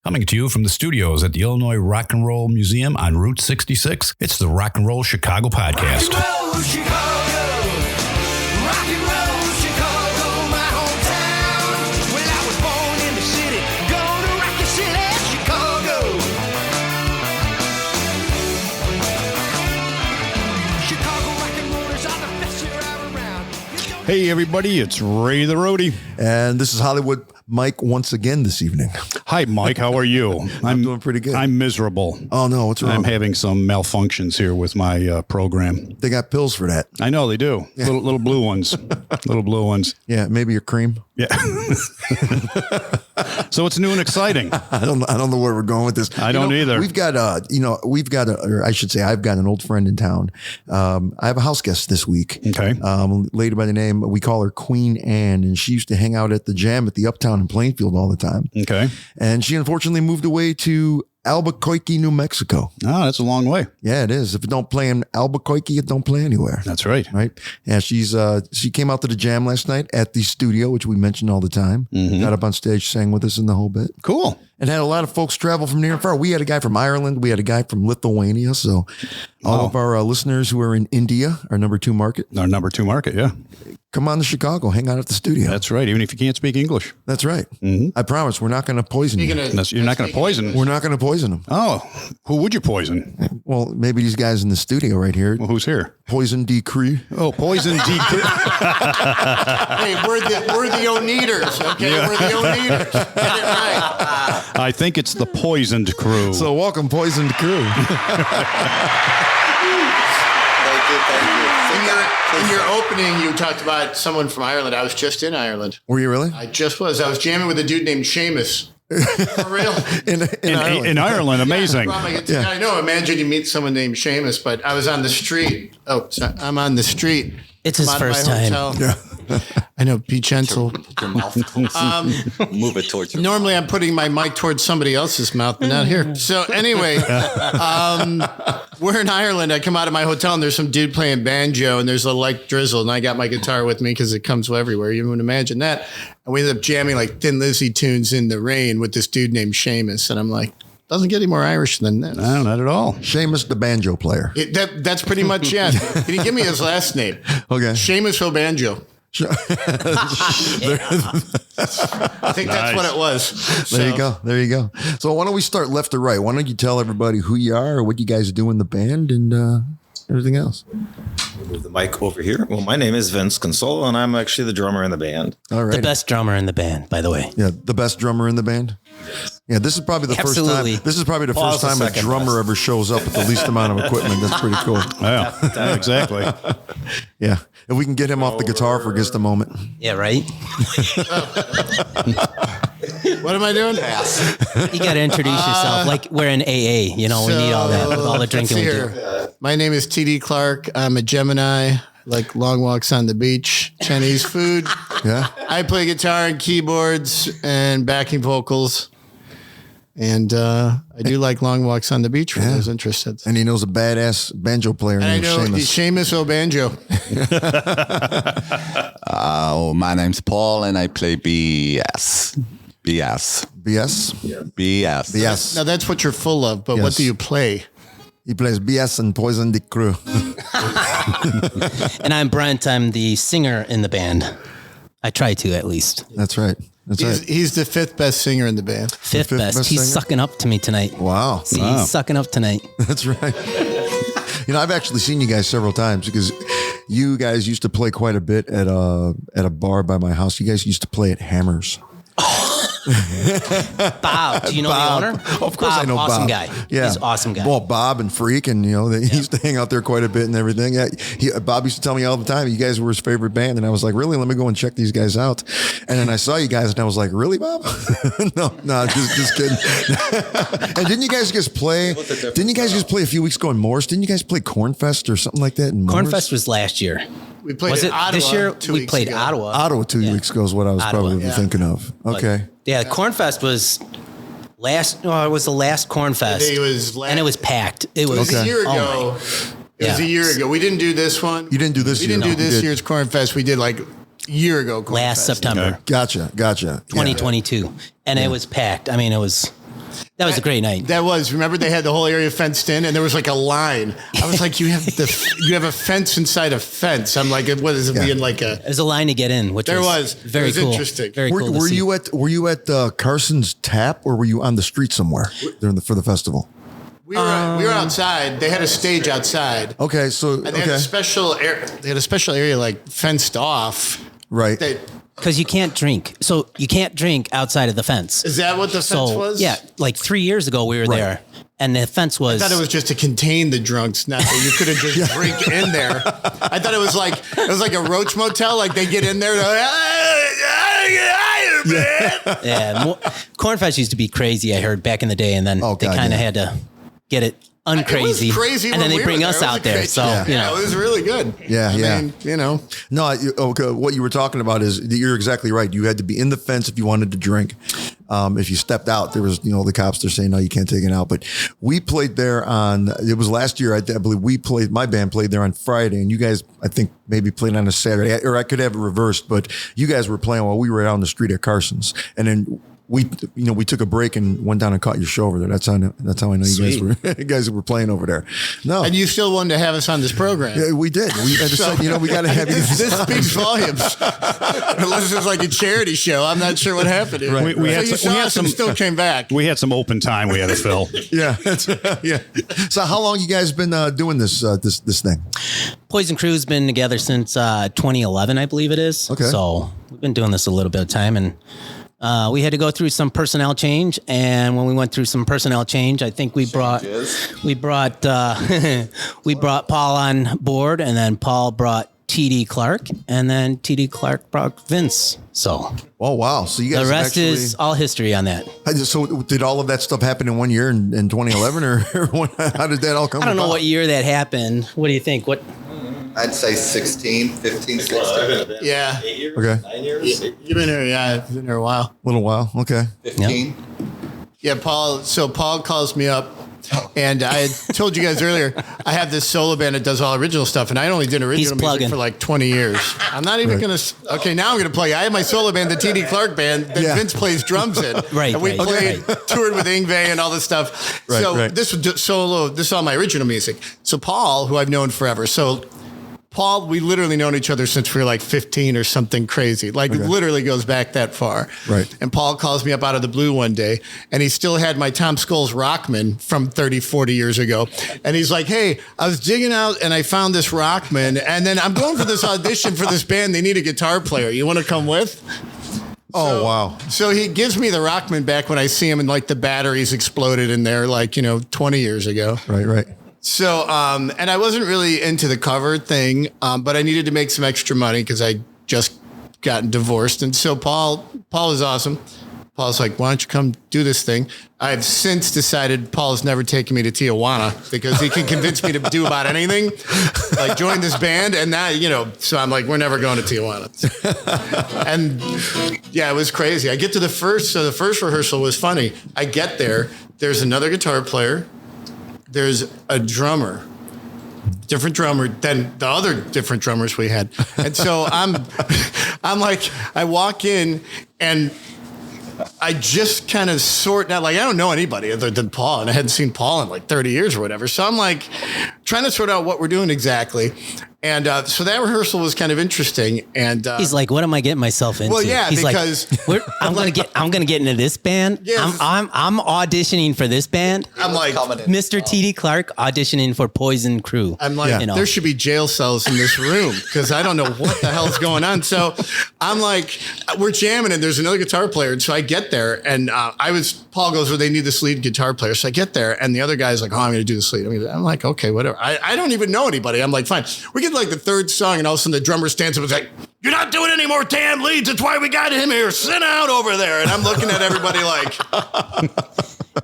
Coming to you from the studios at the Illinois Rock and Roll Museum on Route 66, it's the Rock and Roll Chicago Podcast. Rock and roll, Chicago. Rock and roll, Chicago, my hometown. Well, I was born in the city, gonna rock the city, Chicago. Chicago rock and rollers are the best you're ever around. Hey, everybody, it's Ray the Roadie. And this is Hollywood Mike once again this evening. Hi, Mike. How are you? I'm doing pretty good. I'm miserable. Oh, no. What's wrong? I'm having some malfunctions here with my program. They got pills for that. I know they do. Yeah. Little blue ones. Little blue ones. Yeah, maybe your cream. Yeah. So it's new and exciting. I don't know where we're going with this. I don't either. We've got or I should say, I've got an old friend in town. I have a house guest this week. Okay. Lady by the name, we call her Queen Anne, and she used to hang out at the Jam at the Uptown in Plainfield all the time. Okay. And she unfortunately moved away to Albuquerque, New Mexico. Oh, that's a long way. Yeah, it is. If it don't play in Albuquerque, it don't play anywhere. That's right. Right. Yeah, she came out to the Jam last night at the studio, which we mention all the time. Mm-hmm. Got up on stage, sang with us in the whole bit. Cool. And had a lot of folks travel from near and far. We had a guy from Ireland. We had a guy from Lithuania. So all of our listeners who are in India, our number 2 market, Our number 2 market, yeah. come on to Chicago, hang out at the studio. That's right. Even if you can't speak English. That's right. Mm-hmm. I promise we're not going to poison you. You're not going to poison. We're not going to poison them. Oh, who would you poison? Well, maybe these guys in the studio right here. Well, who's here? Poison'd Crue. Oh, Poison'd Crue. Hey, we're the Oneaters, okay? Yeah. We're the Oneaters. Get it right. I think it's the Poison'd Crue. So welcome, Poison'd Crue. In your opening, you talked about someone from Ireland. I was just in Ireland. Were you really? I just was. I was jamming with a dude named Seamus. For real? In Ireland. In Ireland, amazing. I know. Imagine you meet someone named Seamus, but I was on the street. Oh, sorry. I'm on the street. It's his first time. Yeah. I know. Be gentle. Your mouth. Move it towards your Normally, I'm putting my mic towards somebody else's mouth, but not here. So anyway, we're in Ireland. I come out of my hotel, and there's some dude playing banjo, and there's a light drizzle, and I got my guitar with me because it comes everywhere. You would imagine that. And we ended up jamming like Thin Lizzy tunes in the rain with this dude named Seamus, and I'm like, doesn't get any more Irish than this. No, not at all. Seamus, the banjo player. That's pretty much it. Can you give me his last name? Okay. Seamus O'Banjo. I think that's what it was. There you go. There you go. So why don't we start left to right? Why don't you tell everybody who you are, or what you guys do in the band, and everything else? Move the mic over here. Well, my name is Vince Consolo, and I'm actually the drummer in the band. All right. The best drummer in the band, by the way. Yeah, the best drummer in the band. Yeah, this is probably the Absolutely. first time. This is probably the Well, first I was time the a second drummer best. ever shows up with the least amount of equipment. That's pretty cool. Yeah, exactly. Yeah, if we can get him off the guitar for just a moment. Yeah, right? What am I doing? You got to introduce yourself like we're in AA. You know, we need all that with all the Let's drinking see we here. do. My name is TD Clark. I'm a Gemini. Like long walks on the beach, Chinese food. Yeah. I play guitar and keyboards and backing vocals. And I do like long walks on the beach for those interested. And he knows a badass banjo player And I named know Seamus. Seamus O'Banjo. My name's Paul, and I play BS. BS. BS. BS. BS. Now that's what you're full of, but what Yes. do you play? He plays BS and Poison'd Crue. And I'm Brent. I'm the singer in the band. I try to, at least. That's right. That's right. He's the 5th best singer in the band. Fifth fifth best. best He's singer? sucking up to me tonight. Wow. See, he's sucking up tonight. That's right. You know, I've actually seen you guys several times because you guys used to play quite a bit at a bar by my house. You guys used to play at Hammers. Bob, do you know Bob. the owner? Of course I know Bob. Awesome guy. Yeah. He's an awesome guy. Well, Bob and Freak, and you know, they used to hang out there quite a bit and everything. Yeah, Bob used to tell me all the time, you guys were his favorite band. And I was like, really? Let me go and check these guys out. And then I saw you guys and I was like, really, Bob? no, just kidding. And didn't you guys just play? Didn't you guys just play a few weeks ago in Morris? Didn't you guys play Cornfest or something like that in Morris? Cornfest was last year. We played Was in it Ottawa this year? 2 We weeks played ago. Ottawa. Ottawa 2 weeks ago is what I was Ottawa, probably thinking of. Okay. Yeah, Cornfest was it was the last Cornfest. It was last- and it was packed. It It was was a year oh ago. It was a year ago. We didn't do this one. You didn't do this We year. didn't do No, you this did. year's Cornfest. We did like a year ago. Cornfest. last September, Gotcha. Yeah. 2022, and it was packed. I mean, it was. That was a great night. That was. Remember, they had the whole area fenced in, and there was like a line. I was like, you have a fence inside a fence. I'm like, what is it being like a? There's a line to get in, which There was very it was cool. interesting. Very cool. Were you at Carson's Tap, or were you on the street somewhere for the festival? We were outside. They had a stage outside. Okay, so And they had a special area like fenced off. right. Because you can't drink. So you can't drink outside of the fence. Is that what the fence was? Yeah, like 3 years ago we were there, and the fence was. I thought it was just to contain the drunks, not that you couldn't just drink in there. I thought it was like a roach motel. Like they get in there. Cornfest used to be be I heard back in the day, and then they kind of had to get it uncrazy. It was crazy, and then they bring us out there. So it was really good. Yeah, I mean, No, what you were talking about is you're exactly right. You had to be in the fence if you wanted to drink. If you stepped out, there was, the cops, they're saying, no, you can't take it out. But we played there it was last year, I believe my band played there on Friday, and you guys, I think, maybe played on a Saturday, or I could have it reversed, but you guys were playing while we were out on the street at Carson's. And then we took a break and went down and caught your show over there. That's how I know you guys were playing over there. No, and you still wanted to have us on this program. Yeah, we did. We decided, we got to have you. This speaks volumes. Unless it's like a charity show, I'm not sure what happened here. Right. We had some still came back. We had some open time we had to fill. Yeah, yeah. So how long you guys been doing this thing? Poison'd Crue's been together since 2011, I believe it is. Okay. So we've been doing this a little bit of time, and we had to go through some personnel change. And when we went through some personnel change, I think we brought Paul on board, and then Paul brought TD Clark, and then TD Clark brought Vince. So oh wow! So you guys the rest is all history on that. So did all of that stuff happen in 1 year in 2011, or how did that all come? I don't know about? what year that happened. What do you think? What? I'd say 16, 15, 16. Yeah. 8 years? Okay. 9 years? You've been here, I've been here a while. Little while. Okay. 15. Yeah, Paul. So Paul calls me up, and I had told you guys earlier, I have this solo band that does all original stuff, and I only did original music for like 20 years. I'm not even going to. Okay, now I'm going to play. I have my solo band, the TD Clark Band, that Vince plays drums in. Right. And we toured with Yngwie and all this stuff. This was just solo. This is all my original music. So Paul, who I've known forever, Paul, we literally known each other since we were like 15 or something crazy. Like literally goes back that far. Right. And Paul calls me up out of the blue one day, and he still had my Tom Scholes Rockman from 30, 40 years ago. And he's like, hey, I was digging out and I found this Rockman, and then I'm going for this audition for this band. They need a guitar player. You want to come with? Oh, wow. So he gives me the Rockman back when I see him, and like the batteries exploded in there like, 20 years ago. Right. So, and I wasn't really into the cover thing, but I needed to make some extra money because I just gotten divorced. And so Paul is awesome. Paul's like, why don't you come do this thing? I've since decided Paul's never taken me to Tijuana because he can convince me to do about anything, like join this band. And now, so I'm like, we're never going to Tijuana. And yeah, it was crazy. I get to the first rehearsal was funny. I get there, there's another guitar player. There's a drummer, different drummer than the other different drummers we had. And so I'm like, I walk in and I just kind of sort out, like, I don't know anybody other than Paul, and I hadn't seen Paul in like 30 years or whatever. So I'm like trying to sort out what we're doing exactly. And so that rehearsal was kind of interesting. And he's like, "What am I getting myself into?" Well, yeah, he's because like, I'm gonna get into this band. Yeah, I'm auditioning for this band. I'm like, Mr. TD Clark auditioning for Poison'd Crue. I'm like, there should be jail cells in this room because I don't know what the hell's going on. So I'm like, we're jamming, and there's another guitar player. And so I get there, and Paul goes, well, they need this lead guitar player. So I get there, and the other guy's like, oh, I'm going to do this lead. I'm like, okay, whatever. I don't even know anybody. I'm like, fine. We get like the third song, and all of a sudden the drummer stands up and is like, you're not doing any more damn leads. That's why we got him here. Sit out over there. And I'm looking at everybody like.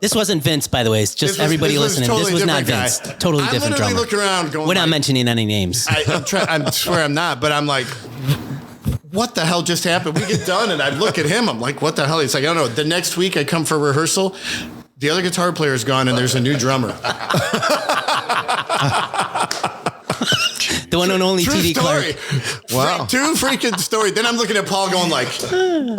This wasn't Vince, by the way. It's just everybody listening. Totally this was not guy. Vince. Totally different drummer. I'm literally looking around going, we're not mentioning any names. I swear I'm not, but I'm like, what the hell just happened? We get done, and I look at him. I'm like, what the hell? He's like, I don't know. The next week I come for rehearsal. The other guitar player is gone, and there's a new drummer. The one and only True TD story. Clark. Wow. True freaking story. Then I'm looking at Paul going like,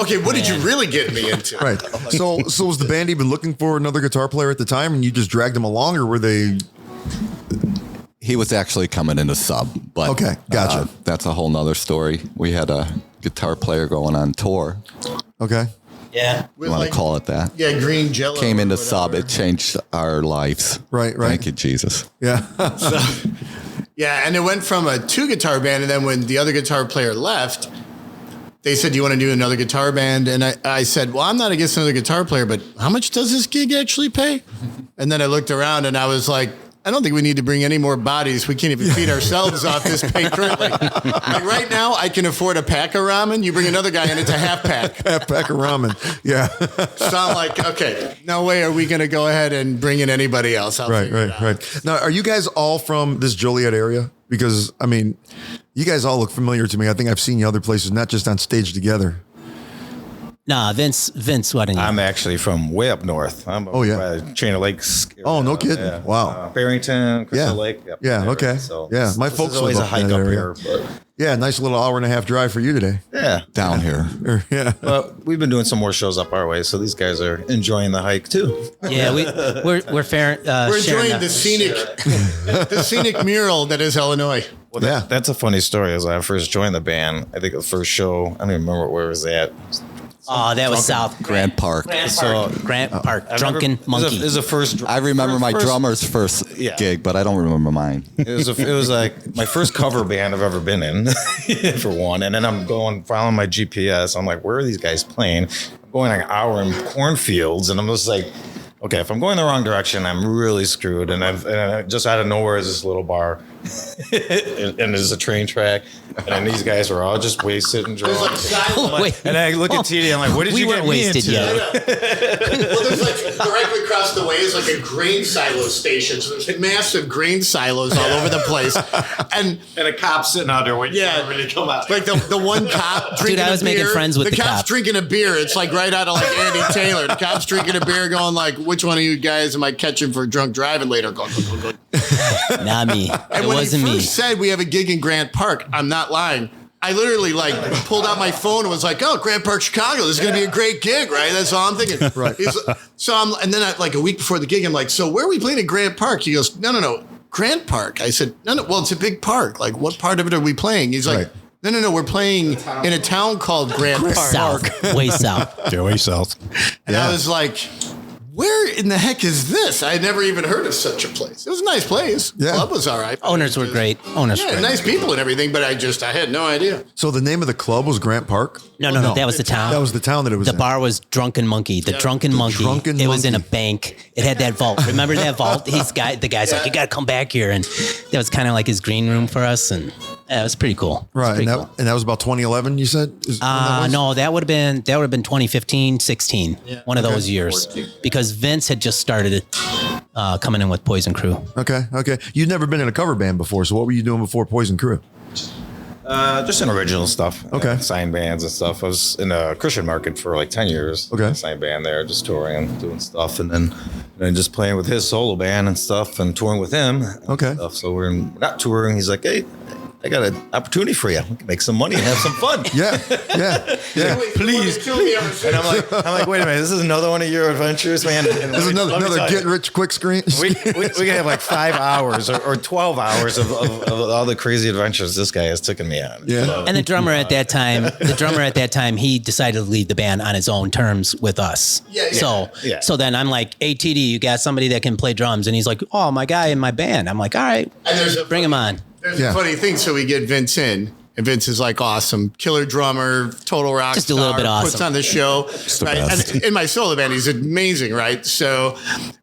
okay, what did you really get me into? Right. So was the band even looking for another guitar player at the time, and you just dragged him along, or were they? He was actually coming in to sub, but Okay, gotcha. That's a whole nother story. We had a guitar player going on tour. Okay. Yeah. You want to call it that? Yeah, green jello. Came in or to sub. whatever. It changed our lives. Right. Thank you, Jesus. Yeah. Yeah, and it went from a 2-guitar band, and then when the other guitar player left, they said, "Do you want to do another guitar band?" And I said, "Well, I'm not against another guitar player, but how much does this gig actually pay?" And then I looked around, and I was like, I don't think we need to bring any more bodies. We can't even feed ourselves off this pay currently. Like right now, I can afford a pack of ramen. You bring another guy in, it's a half pack. Half pack of ramen. Yeah. So I'm like, okay, no way are we going to go ahead and bring in anybody else. I'll figure it out. Right. Now, are you guys all from this Joliet area? Because, I mean, you guys all look familiar to me. I think I've seen you other places, not just on stage together. Nah, Vince, what? I'm actually from way up north. I'm Oh, yeah. by Chain Lakes. Oh, no kidding. Wow. Barrington, Crystal Yeah. Lake. Yep, Yeah, there. okay. So Yeah, my this folks is always live a up in hike that up area. here. But Yeah, nice little hour and a half drive for you today. yeah. Down here. Yeah. Well, we've been doing some more shows up our way, so these guys are enjoying the hike too. Yeah, we're fair. We're sharing enjoying the scenic mural that is Illinois. Well, Yeah. that's a funny story. As I first joined the band, I think the first show, I don't even remember where it was at. Oh, that was South Grant Park. Grant Park. I Drunken remember- Monkey. It was a first. I remember my first- drummer's first Yeah. gig, but I don't remember mine. It was like my first cover band I've ever been in, for one. And then I'm following my GPS. I'm like, where are these guys playing? I'm going like an hour in cornfields, and I'm just like, okay, if I'm going the wrong direction, I'm really screwed. And I just out of nowhere is this little bar, and there's a train track, and then these guys were all just wasted and drunk. Wait, And I look at TD, I'm like, what did we you weren't get me wasted into? yet. Well, there's like directly across the way is like a grain silo station. So there's massive grain silos all over the place. And And a cop sitting out there waiting Yeah. for everybody to come out. like the one cop drinking I was a beer. making friends with the cop's cop. drinking a beer. It's like right out of like Andy Taylor. The cop's drinking a beer going like, which one of you guys am I catching for drunk driving later? Go. Not me. And It when wasn't he me. first said we have a gig in Grant Park, I'm not lying. I literally like pulled out my phone and was like, "Oh, Grant Park, Chicago. This is going to be a great gig, right?" That's all I'm thinking. Right. And then like a week before the gig, I'm like, "So where are we playing at Grant Park?" He goes, "No, Grant Park." I said, "No. Well, it's a big park. Like, what part of it are we playing?" He's like, Right. No. We're playing in a town called Grant Park. South, way south. Joey South. And I was like, where in the heck is this? I had never even heard of such a place. It was a nice place. Yeah. Club was all right. Owners were great. Owners were Yeah, great. nice people and everything, but I had no idea. So the name of the club was Grant Park? No, that was the town. That was the town that it was The in. bar was Drunken Monkey. The Drunken Monkey. Drunken it was in a Monkey. bank. It had that vault. Remember that vault? The guy's like, you got to come back here, and that was kind of like his green room for us, and it was pretty cool. It was Right. pretty And cool. that was about 2011, you said? Is when that was? No, that would have been 2015, 16, one of those years, because Vince had just started coming in with Poison'd Crue. Okay. You'd never been in a cover band before, so what were you doing before Poison'd Crue? Just in original stuff. Okay. Signed bands and stuff. I was in a Christian market for like 10 years. Okay. Signed band there, just touring and doing stuff. And then just playing with his solo band and stuff and touring with him. and Okay. Stuff. So we're not touring. He's like, hey, I got an opportunity for you. We can make some money and have some fun. Yeah. Please. And I'm like, wait a minute. This is another one of your adventures, man. And There's let me another tell you, get rich quick screen. we can have like 5 hours or 12 hours of all the crazy adventures this guy has taken me on. Yeah. So- And the drummer at that time, he decided to leave the band on his own terms with us. Yeah. So then I'm like, hey, TD, you got somebody that can play drums? And he's like, oh, my guy in my band. I'm like, all right, bring him on. There's Yeah. a funny thing. So we get Vince in, and Vince is like awesome, killer drummer, total rock Just a star, little bit awesome. puts on the show. the Right? best. And in my solo band, he's amazing, right? So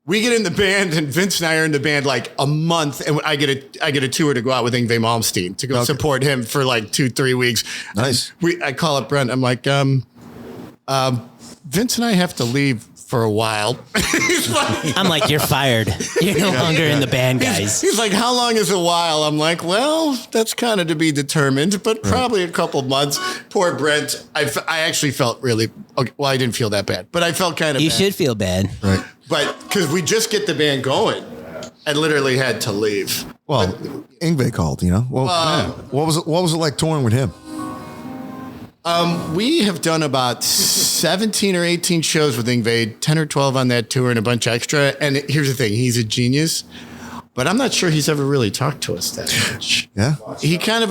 we get in the band, and Vince and I are in the band like a month, and I get a tour to go out with Yngwie Malmsteen to go support him for like 2-3 weeks. Nice. I call up Brent. I'm like, Vince and I have to leave for a while. He's like, I'm like, you're fired. You're no longer in the band, guys. He's like, how long is a while? I'm like, well, that's kind of to be determined, but probably a couple months. Poor Brent. I actually felt really, okay, well, I didn't feel that bad, but I felt kind of You bad. should feel bad. Right. But because we just get the band going, I literally had to leave. Well, Yngwie called, you know. Well, what was it like touring with him? We have done about 17 or 18 shows with Yngwie, 10 or 12 on that tour and a bunch extra. And here's the thing, he's a genius, but I'm not sure he's ever really talked to us that much. Yeah. He kind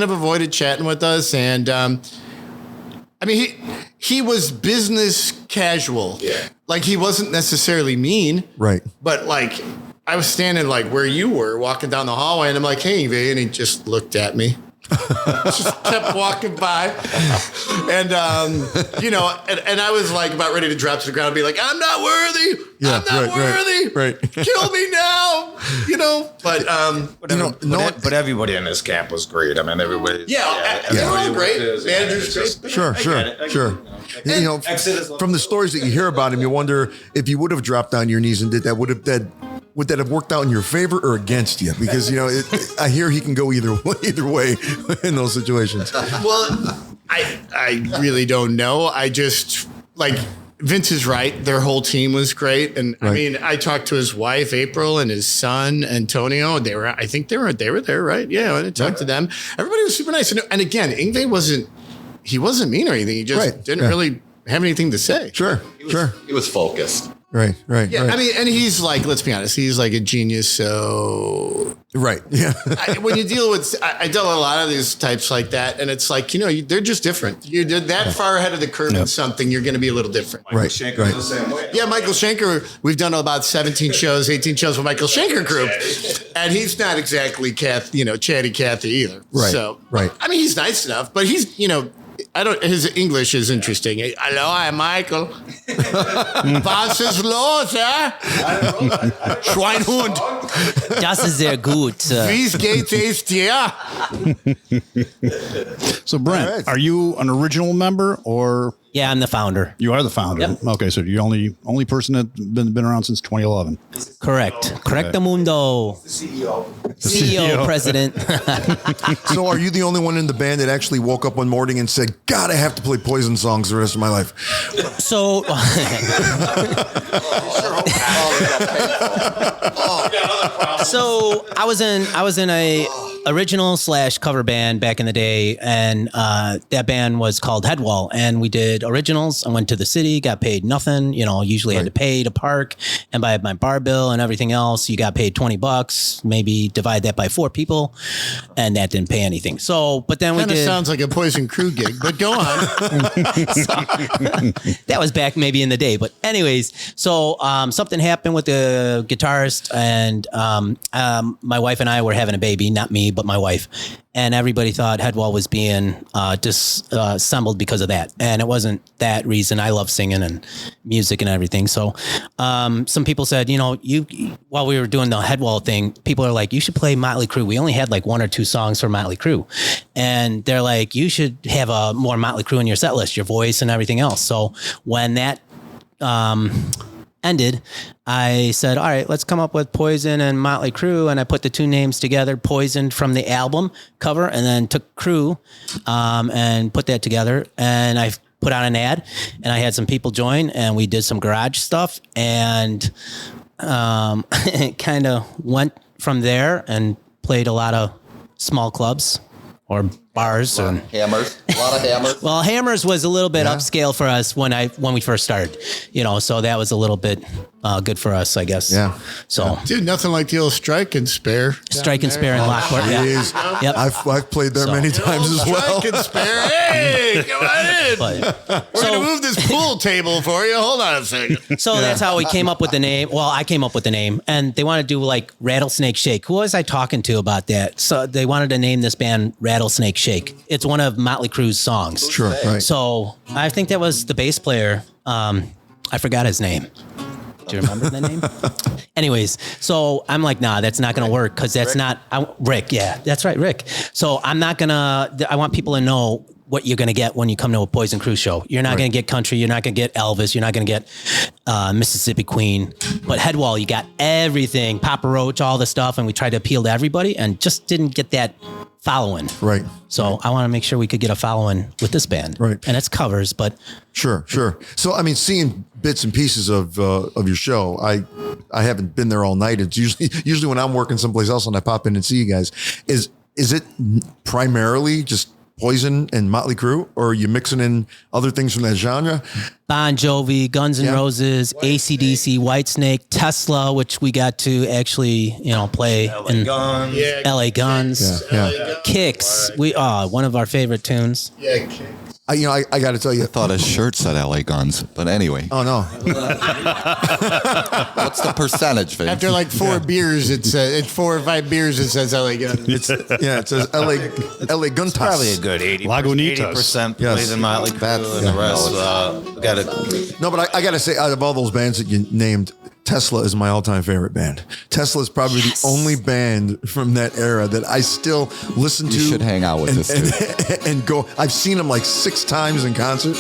of avoided chatting with us, and I mean he was business casual. Yeah. Like he wasn't necessarily mean. Right. But like I was standing like where you were walking down the hallway, and I'm like, "Hey, Yngwie," and he just looked at me. Just kept walking by, and you know, and I was like about ready to drop to the ground and be like, "I'm not worthy. Yeah, I'm not worthy. Right. Kill me now." You know, but but everybody in this camp was great. I mean, everybody. They're all great. Managers great. Sure. You know, from the stories that you hear about him, you wonder if you would have dropped on your knees and did that, would that have worked out in your favor or against you? Because, you know, I hear he can go either way in those situations. Well, I really don't know. I just like Vince is right. Their whole team was great, and Right. I mean, I talked to his wife April and his son Antonio. I think they were there, right? Yeah, I talked to them. Everybody was super nice, and again, Yngwie wasn't mean or anything. He just didn't really have anything to say. Sure. He was focused. Right. Yeah, I mean, and he's like, let's be honest, he's like a genius. So, Right. Yeah. when you deal with, I dealt with a lot of these types like that, and it's like, you know, they're just different. You're that far ahead of the curve in something, you're going to be a little different. Right. Schenker's the same way. Yeah, Michael Schenker, we've done about 17 shows, 18 shows with Michael Schenker Group, and he's not exactly chatty Cathy either. Right, So, right. I mean, he's nice enough, but he's, you know, his English is interesting. Hello, I'm Michael. Was ist los, eh? Schweinhund. Das ist sehr gut. Wie geht es dir? So, Brent, All right. are you an original member or Yeah, I'm the founder. you are the founder? Yep. Okay, so you're only person that's been around since 2011. Correct. Correcto mundo. CEO, president. So are you the only one in the band that actually woke up one morning and said, God, I have to play Poison songs the rest of my life? So, so I was in a original / cover band back in the day, and that band was called Headwall, and we did originals. I went to the city, got paid nothing. You know, usually had to pay to park and buy my bar bill and everything else. You got paid $20, maybe divide that by 4 people, and that didn't pay anything. So, but then we Kind of did. sounds like a Poison'd Crue gig, but go on. That was back maybe in the day, but anyways, so something happened with the guitarist, and my wife and I were having a baby, not me, but my wife, and everybody thought Headwall was being disassembled because of that, and it wasn't that reason. I love singing and music and everything, so some people said, you know, while we were doing the Headwall thing, people are like, you should play Motley Crue. We only had like 1 or 2 songs for Motley Crue, and they're like, you should have a more Motley Crue in your set list, your voice and everything else. So when that ended, I said, all right, let's come up with Poison and Motley Crue. And I put the 2 names together, Poison from the album cover, and then took Crue and put that together. And I put out an ad, and I had some people join, and we did some garage stuff, and it kind of went from there, and played a lot of small clubs or bars and Hammers. A lot of hammers. well, Hammers was a little bit upscale for us when we first started, you know, so that was a little bit good for us, I guess. Yeah. So Dude, nothing like the old Strike and Spare. Strike and Spare in Lockport. Yeah. Jeez. Yep. I've played there many times as well. Strike and Spare. Hey, come on in. But, We're going to move this pool table for you. Hold on a second. so that's how we came up with the name. Well, I came up with the name, and they wanted to do like Rattlesnake Shake. Who was I talking to about that? So they wanted to name this band Rattlesnake Shake. It's one of Motley Crue's songs. Sure, right. So I think that was the bass player. I forgot his name. Do you remember the name? Anyways, so I'm like, nah, that's not going to work, because that's not Rick. Yeah, that's right, Rick. So I'm not going to, I want people to know what you're going to get when you come to a Poison'd Crue show. You're not going to get country. You're not going to get Elvis. You're not going to get Mississippi Queen. But Headwall, you got everything, Papa Roach, all the stuff. And we tried to appeal to everybody, and just didn't get that following. Right. So I want to make sure we could get a following with this band. Right. And it's covers, but Sure. So, I mean, seeing bits and pieces of your show, I haven't been there all night. It's usually when I'm working someplace else and I pop in and see you guys. Is it primarily just Poison and Motley Crue, or are you mixing in other things from that genre? Bon Jovi, Guns N' Roses, AC/DC, Whitesnake, Tesla, which we got to actually, play in Guns. Yeah. LA Guns, Yeah. Kicks. One of our favorite tunes. Yeah, Kicks. I got to tell you. I thought his shirt said LA Guns, but anyway. Oh no. What's the percentage, Vince? After like 4 beers, it's 4 or 5 beers. It says LA Gun. It says LA Gun Probably a good 80%. Lagunitas. 80% Yes. plays in Motley Crue, and the rest got it. No, but I got to say, out of all those bands that you named, Tesla is my all-time favorite band. Tesla is probably the only band from that era that I still listen to. You should hang out with this dude. and go. I've seen them like 6 times in concert.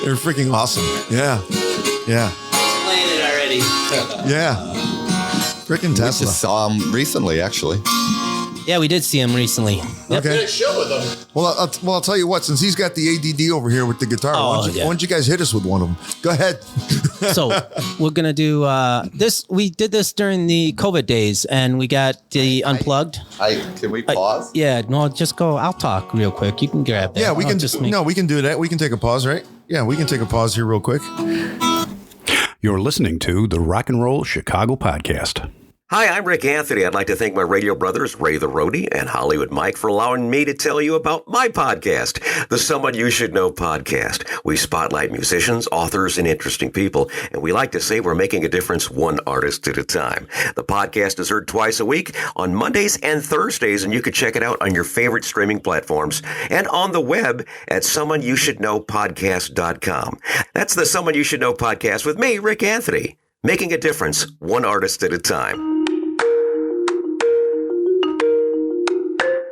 They're freaking awesome. Yeah. Playing it already. Freaking We Tesla. just saw him recently, actually. Yeah, we did see him recently. Yep. Okay. Show with them. Well, I'll tell you what. Since he's got the ADD over here with the guitar, why don't you guys hit us with one of them? Go ahead. So we're gonna do this. We did this during the COVID days, and we got the unplugged. Can we pause? Yeah, no, just go. I'll talk real quick. You can grab that. Yeah, we I'll can. We can do that. We can take a pause, right? Yeah, we can take a pause here real quick. You're listening to the Rock and Roll Chicago Podcast. Hi, I'm Rick Anthony. I'd like to thank my radio brothers, Ray the Roadie and Hollywood Mike, for allowing me to tell you about my podcast, the Someone You Should Know podcast. We spotlight musicians, authors, and interesting people, and we like to say we're making a difference one artist at a time. The podcast is heard twice a week on Mondays and Thursdays, and you can check it out on your favorite streaming platforms and on the web at someoneyoushouldknowpodcast.com. That's the Someone You Should Know podcast with me, Rick Anthony, making a difference one artist at a time.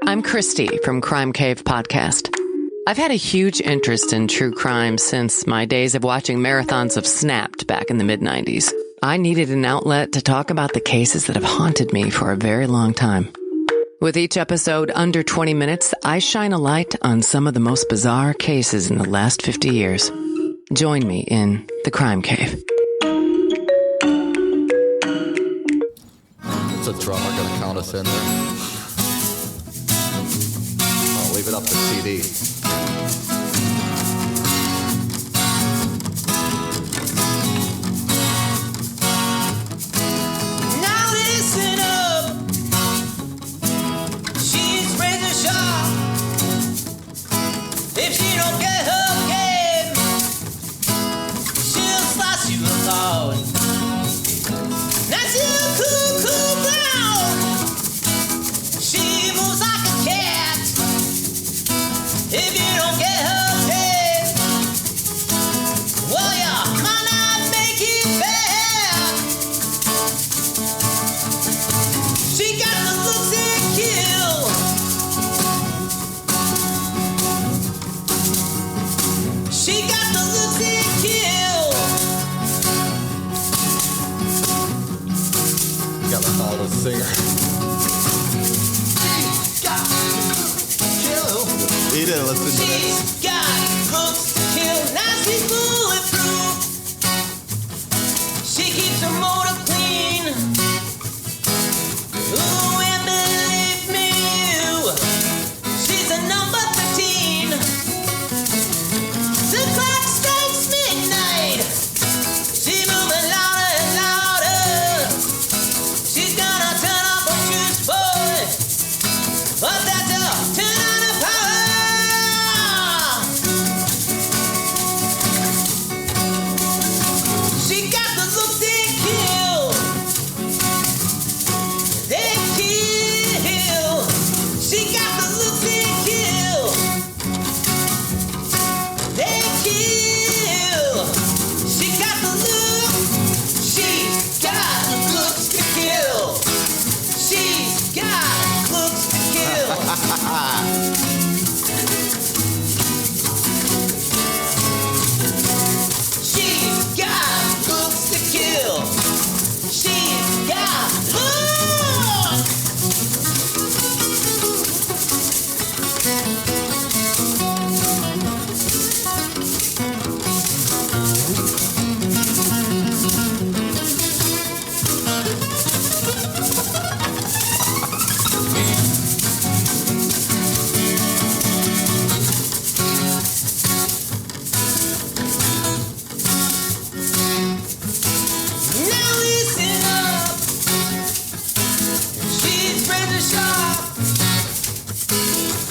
I'm Christy from Crime Cave Podcast. I've had a huge interest in true crime since my days of watching marathons of Snapped back in the mid-90s. I needed an outlet to talk about the cases that have haunted me for a very long time. With each episode under 20 minutes, I shine a light on some of the most bizarre cases in the last 50 years. Join me in the Crime Cave. Is a drummer going to count us in there? I'll leave it up to CD. Now listen up. She's razor sharp. If she don't get her game, she'll slice you apart. Now she'll cuckoo brown. She moves like a cat. If you don't get her paid, well, you might not make it back. She got the looks that kill. She got the looks that kill. Got to follow the singer. She's got kill. He didn't listen to that. She's got looks to kill. Now she's bulletproof. She keeps her motor clean. Ooh, and believe me, she's a number 13. The clock strikes midnight. She's moving louder and louder. She's gonna turn up her juice boy, but that's a turn on the power.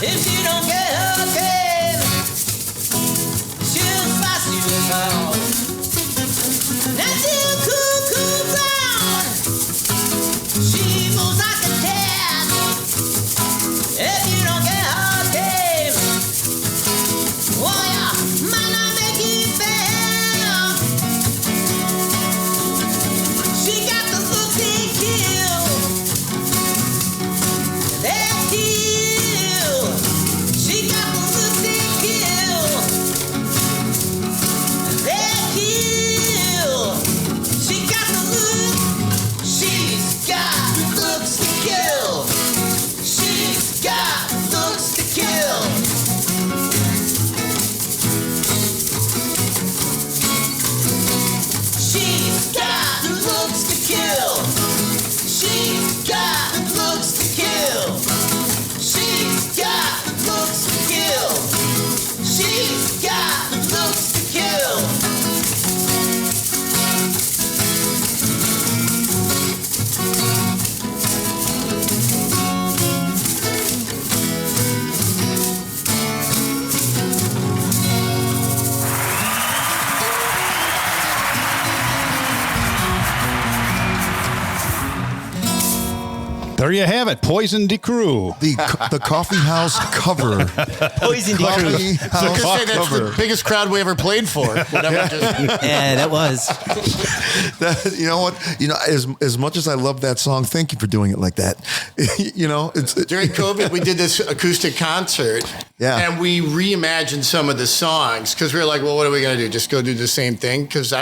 If she don't get her game, she'll spice you out. That's you, cuckoo brown. She moves like a cat. If you don't get her game, well, ya might not make it fair. She got the looks they kill. They kill. She got the looks they kill. They kill. She got the look. She's got looks to kill. She's got looks to kill. She's got looks to kill. She's got looks to kill. She's got looks to kill. She's got looks to kill. There you have it. Poison'd Crue. The coffee house cover. Poison'd Crue. Coffee house Say that's cover. the biggest crowd we ever played for. Whatever. Just, Yeah, that was. You know what? You know, as much as I love that song, thank you for doing it like that. You know, it's during COVID, we did this acoustic concert. Yeah. And we reimagined some of the songs because we were like, well, what are we going to do? Just go do the same thing? Because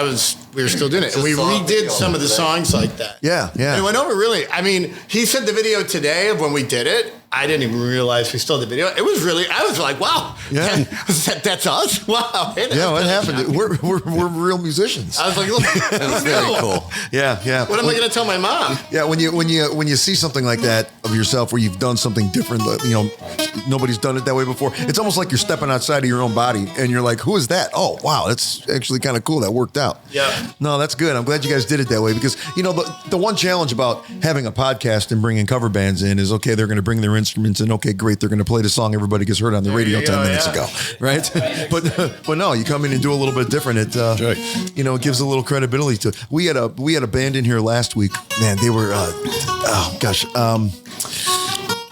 we were still doing it. And we redid some of the songs like that. Yeah, yeah. And it went over really. I mean, he sent the video today of when we did it. I didn't even realize we still had the video. It was really, I was like, wow. Yeah. That's us? Wow. Hey, Yeah, what happened? We're real musicians. I was like, look, That's very cool. Yeah, yeah. What am I going to tell my mom? Yeah, when you see something like that of yourself where you've done something different, you know, nobody's done it that way before. It's almost like you're stepping outside of your own body, and you're like, "Who is that? Oh, wow, that's actually kind of cool. That worked out." Yeah. No, that's good. I'm glad you guys did it that way because you know the one challenge about having a podcast and bringing cover bands in is okay, they're going to bring their instruments and okay, great, they're going to play the song everybody gets heard on the radio 10 minutes ago, right? but no, you come in and do a little bit different. It you know, it gives a little credibility to it. We had a band in here last week. Man, they were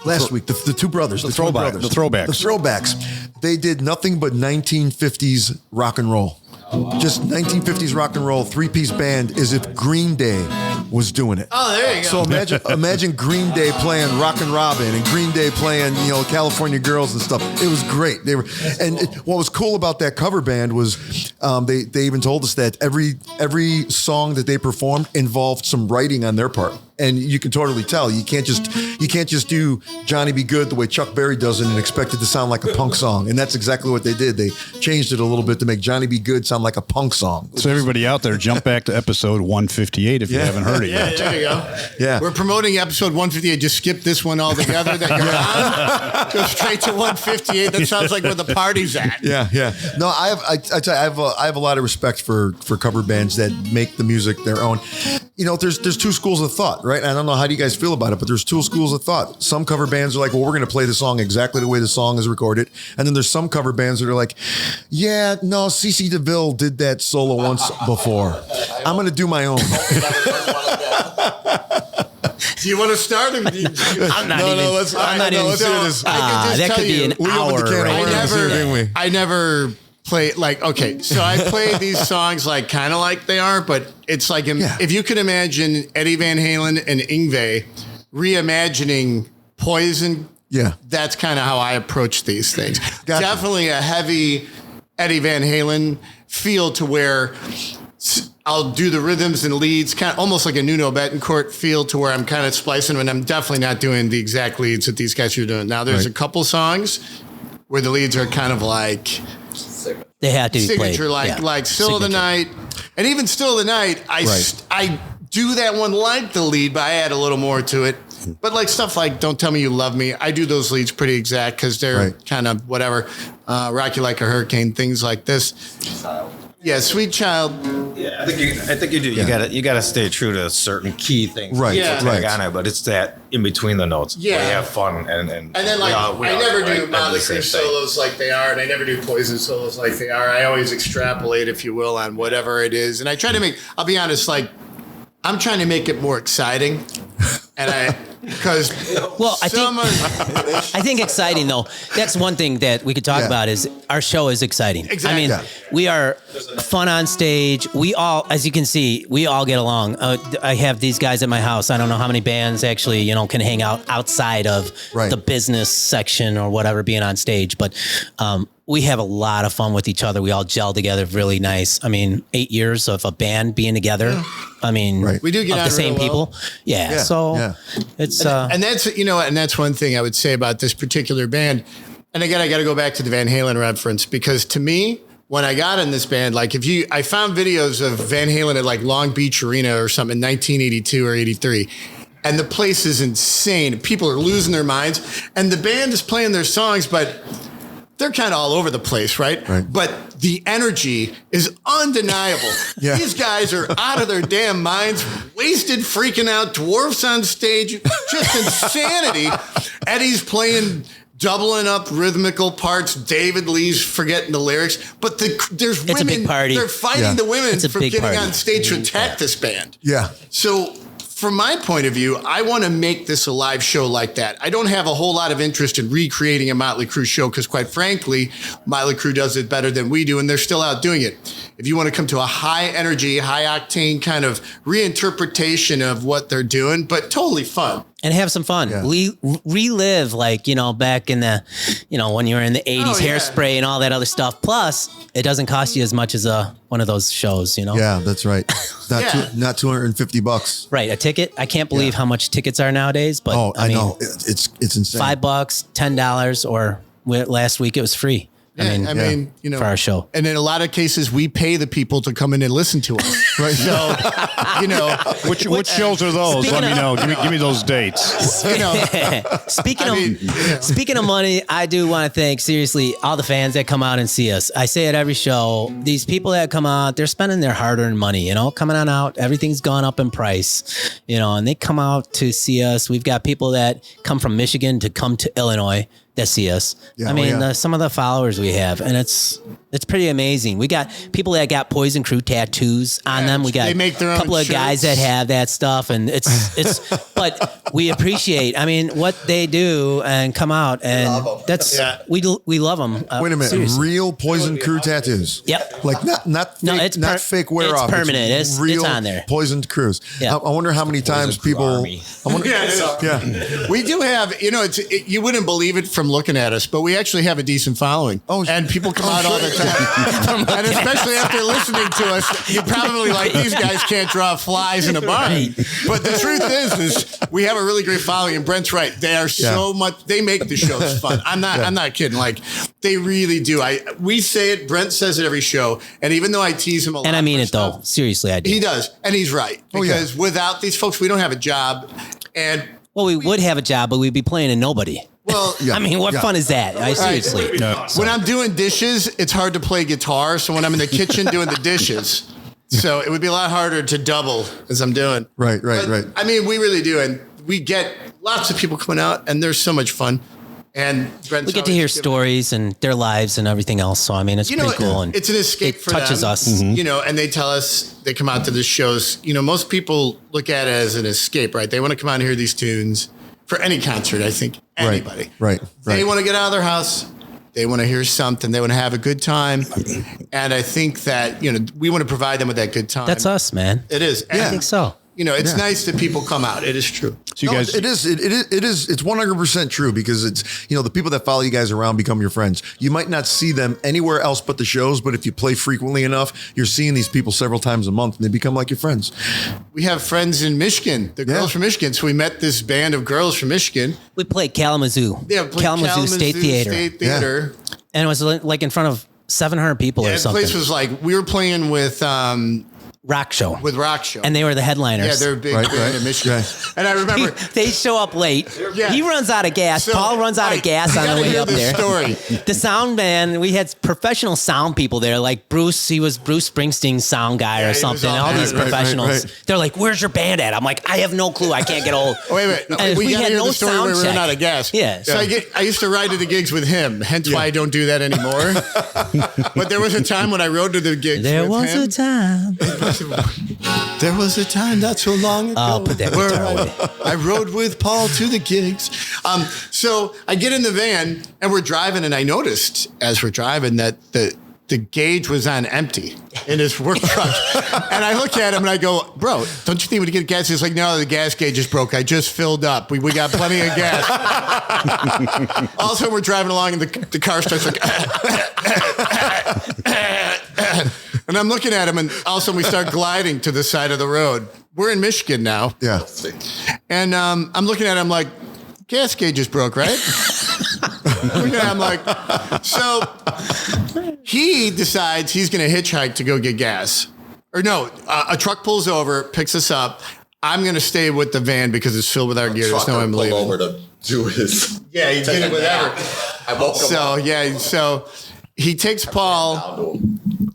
last week, the two brothers, the throwbacks. The throwbacks. They did nothing but 1950s rock and roll. Just 1950s rock and roll, three-piece band, as if Green Day was doing it. Oh, there you go. So imagine Green Day playing Rockin' Robin and Green Day playing, you know, California Girls and stuff. It was great. What was cool about that cover band was they even told us that every song that they performed involved some writing on their part. And you can totally tell. You can't just do Johnny Be Good the way Chuck Berry does it and expect it to sound like a punk song. And that's exactly what they did. They changed it a little bit to make Johnny Be Good sound like a punk song. So everybody out there, jump back to episode 158 if you haven't heard it yet. There you go. Yeah. We're promoting episode 158. Just skip this one altogether that you're on. Go straight to 158. That sounds like where the party's at. Yeah, yeah. No, I have a lot of respect for cover bands that make the music their own. You know, there's two schools of thought, right? I don't know, how do you guys feel about it, but there's two schools of thought. Some cover bands are like, well, we're going to play the song exactly the way the song is recorded. And then there's some cover bands that are like, yeah, no, CeCe DeVille did that solo once before. I'm going to do my own. Do you want to start? I'm not even. Let's do this. That could be an hour. I never play like, okay, so I play these songs like kind of like they are, but it's like if you could imagine Eddie Van Halen and Yngwie reimagining Poison, that's kind of how I approach these things. Gotcha. Definitely a heavy Eddie Van Halen feel to where I'll do the rhythms and leads, kind of almost like a Nuno Betancourt feel to where I'm kind of splicing them, and I'm definitely not doing the exact leads that these guys are doing. Now, there's a couple songs where the leads are kind of like they have to be signature, played. like Still of the Night, and even Still of the Night. I do that one like the lead, but I add a little more to it. But like stuff like Don't Tell Me You Love Me, I do those leads pretty exact because they're kind of whatever. Rock You Like a Hurricane, things like this. Yeah, Sweet Child. Yeah, I think you do. You gotta stay true to certain key things. Right, Yeah. Tag on it, but it's that in between the notes. Yeah. where you have fun and And then, like, we I all never like do Motley the same Crue thing. solos like they are, and I never do Poison solos like they are. I always extrapolate, if you will, on whatever it is. And I try to make, I'll be honest, like, I'm trying to make it more exciting. And because I think exciting though. That's one thing that we could talk about is our show is exciting. Exactly. I mean, we are fun on stage. We all, as you can see, we all get along. I have these guys at my house. I don't know how many bands actually, can hang out outside of the business section or whatever being on stage, but we have a lot of fun with each other. We all gel together really nice. I mean, 8 years of a band being together. I mean, we do get of on the same real well. people. Yeah. So it's and that's and that's one thing I would say about this particular band. And again, I got to go back to the Van Halen reference because to me, when I got in this band, like I found videos of Van Halen at like Long Beach Arena or something in 1982 or 83. And the place is insane. People are losing their minds. And the band is playing their songs, but they're kind of all over the place, right? But the energy is undeniable. These guys are out of their damn minds, wasted, freaking out, dwarfs on stage, just insanity. Eddie's playing, doubling up rhythmical parts. David Lee's forgetting the lyrics. But there's women. It's a big party. They're fighting the women It's a for big getting party. on stage to attack this band. Yeah. So from my point of view, I want to make this a live show like that. I don't have a whole lot of interest in recreating a Motley Crue show because, quite frankly, Motley Crue does it better than we do, and they're still out doing it. If you want to come to a high energy, high octane kind of reinterpretation of what they're doing, but totally fun. And have some fun. Relive, like, back in the, when you were in the 80s, Hairspray and all that other stuff. Plus, it doesn't cost you as much as one of those shows, Yeah, that's right. Not $250. Right, a ticket. I can't believe how much tickets are nowadays. But I know. It's insane. $5, $10, or last week it was free. I mean, for our show. And in a lot of cases, we pay the people to come in and listen to us. Right. So, which shows are those? Let me know. Give me those dates. Speaking of money, I do want to thank seriously all the fans that come out and see us. I say it every show. These people that come out, they're spending their hard-earned money. Coming on out. Everything's gone up in price. And they come out to see us. We've got people that come from Michigan to come to Illinois that see us. Some of the followers we have, and it's pretty amazing. We got people that got Poison'd Crue tattoos on them. We got they make their a couple own of guys that have that stuff, and it's but we appreciate. what they do and come out, and we love them. Wait a minute, seriously. real Poison'd Crue tattoos. Yep, like not fake, not fake wear off. It's permanent. It's real on there. Poison'd Crues. Yeah. I wonder how many times people. We do have. You wouldn't believe it from looking at us, but we actually have a decent following. And people come out all the time. And especially after listening to us, you're probably like, these guys can't draw flies in a barn. But the truth is we have a really great following, and Brent's right. They are so much, they make the shows fun. I'm not kidding. Like, they really do. We say it, Brent says it every show, and even though I tease him a lot. And I mean it though. Seriously, I do. He does. And he's right. Because without these folks, we don't have a job. And we would have a job, but we'd be playing a nobody. Well, what fun is that? Seriously. When I'm doing dishes, it's hard to play guitar. So when I'm in the kitchen doing the dishes, so it would be a lot harder to double as I'm doing. Right. I mean, we really do. And we get lots of people coming out, and there's so much fun. And we get to hear stories and their lives and everything else. So, it's pretty cool. And it's an escape for them. It touches us. Mm-hmm. And they tell us, they come out to the shows. Most people look at it as an escape, right? They want to come out and hear these tunes for any concert, I think. Anybody. Right. They want to get out of their house. They want to hear something. They want to have a good time. And I think that, we want to provide them with that good time. That's us, man. It is. I think so. It's nice that people come out. It is true. So you guys, it is. It's 100% true because it's, the people that follow you guys around become your friends. You might not see them anywhere else but the shows, but if you play frequently enough, you're seeing these people several times a month and they become like your friends. We have friends in Michigan, the girls from Michigan. So we met this band of girls from Michigan. We played Kalamazoo. Yeah, Kalamazoo State Theater. And it was like in front of 700 people or something. The place was like, we were playing with Rock Show. With Rock Show. And they were the headliners. Yeah, they're a big band in Michigan. And I remember they show up late. Yeah. He runs out of gas. So, Paul runs out of gas on the way up there. Story. The sound man, we had professional sound people there, like Bruce. He was Bruce Springsteen's sound guy or something. All these professionals. They're like, "Where's your band at?" I'm like, "I have no clue. I can't get old." Oh, wait. We had no story where we ran out of gas. Yeah. So I used to ride to the gigs with him. Hence why I don't do that anymore. But there was a time when I rode to the gigs. There was a time. There was a time not so long ago put that where guitar away. I rode with Paul to the gigs. So I get in the van and we're driving, and I noticed as we're driving that the gauge was on empty in his work truck. And I look at him and I go, "Bro, don't you think we could get gas?" He's like, "No, the gas gauge is broke. I just filled up. We got plenty of gas." All of a sudden we're driving along and the car starts like, and I'm looking at him, and all of a sudden we start gliding to the side of the road. We're in Michigan now. Yeah. And I'm looking at him like, gas gauge is broke, right? Looking at him like, so he decides he's going to hitchhike to go get gas. Or no, a truck pulls over, picks us up. I'm going to stay with the van because it's filled with our gear. There's no way I'm leaving. Over to do his. Yeah, he did it whatever. I woke him up. So he takes Paul.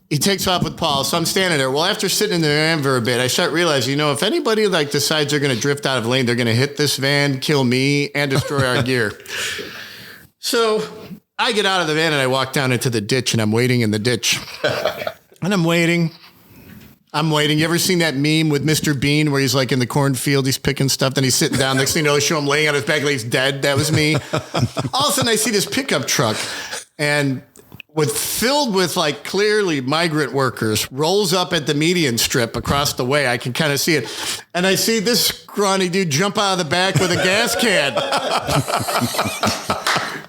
He takes off with Paul. So I'm standing there. Well, after sitting in the van for a bit, I start realizing, if anybody like decides they're going to drift out of lane, they're going to hit this van, kill me, and destroy our gear. So I get out of the van and I walk down into the ditch, and I'm waiting in the ditch. And I'm waiting. You ever seen that meme with Mr. Bean where he's like in the cornfield, he's picking stuff, then he's sitting down. Next thing you know, they show him laying on his back like he's dead. That was me. All of a sudden I see this pickup truck, and filled with like clearly migrant workers, rolls up at the median strip across the way. I can kind of see it. And I see this scrawny dude jump out of the back with a gas can.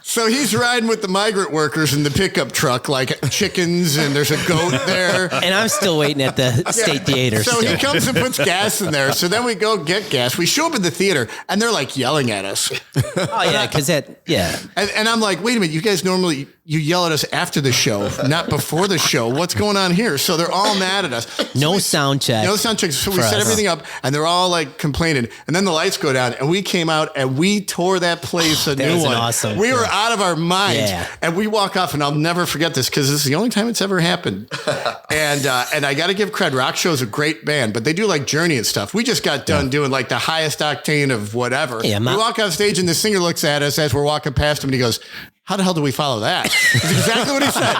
So he's riding with the migrant workers in the pickup truck like chickens, and there's a goat there. And I'm still waiting at the State Theater. So he comes and puts gas in there. So then we go get gas. We show up at the theater, and they're like yelling at us. Oh, yeah, because And I'm like, wait a minute, you guys normally, you yell at us after the show, not before the show. What's going on here? So they're all mad at us. No sound check. No sound check. So we set everything up, and they're all like complaining. And then the lights go down, and we came out, and we tore that place a new one. Awesome. We were out of our minds. Yeah. And we walk off, and I'll never forget this because this is the only time it's ever happened. And I got to give credit. Rock Show is a great band, but they do like Journey and stuff. We just got done doing like the highest octane of whatever. Yeah, we walk off stage, and the singer looks at us as we're walking past him, and he goes, "How the hell do we follow that?" That's exactly what he said.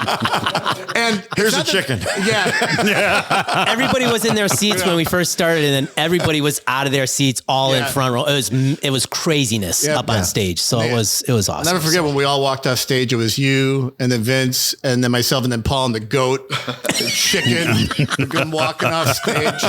And here's a chicken. Yeah. Everybody was in their seats when we first started, and then everybody was out of their seats, all in front row. It was craziness up on stage. So it was awesome. I'll never forget when we all walked off stage. It was you, and then Vince, and then myself, and then Paul and the goat, the chicken, walking off stage.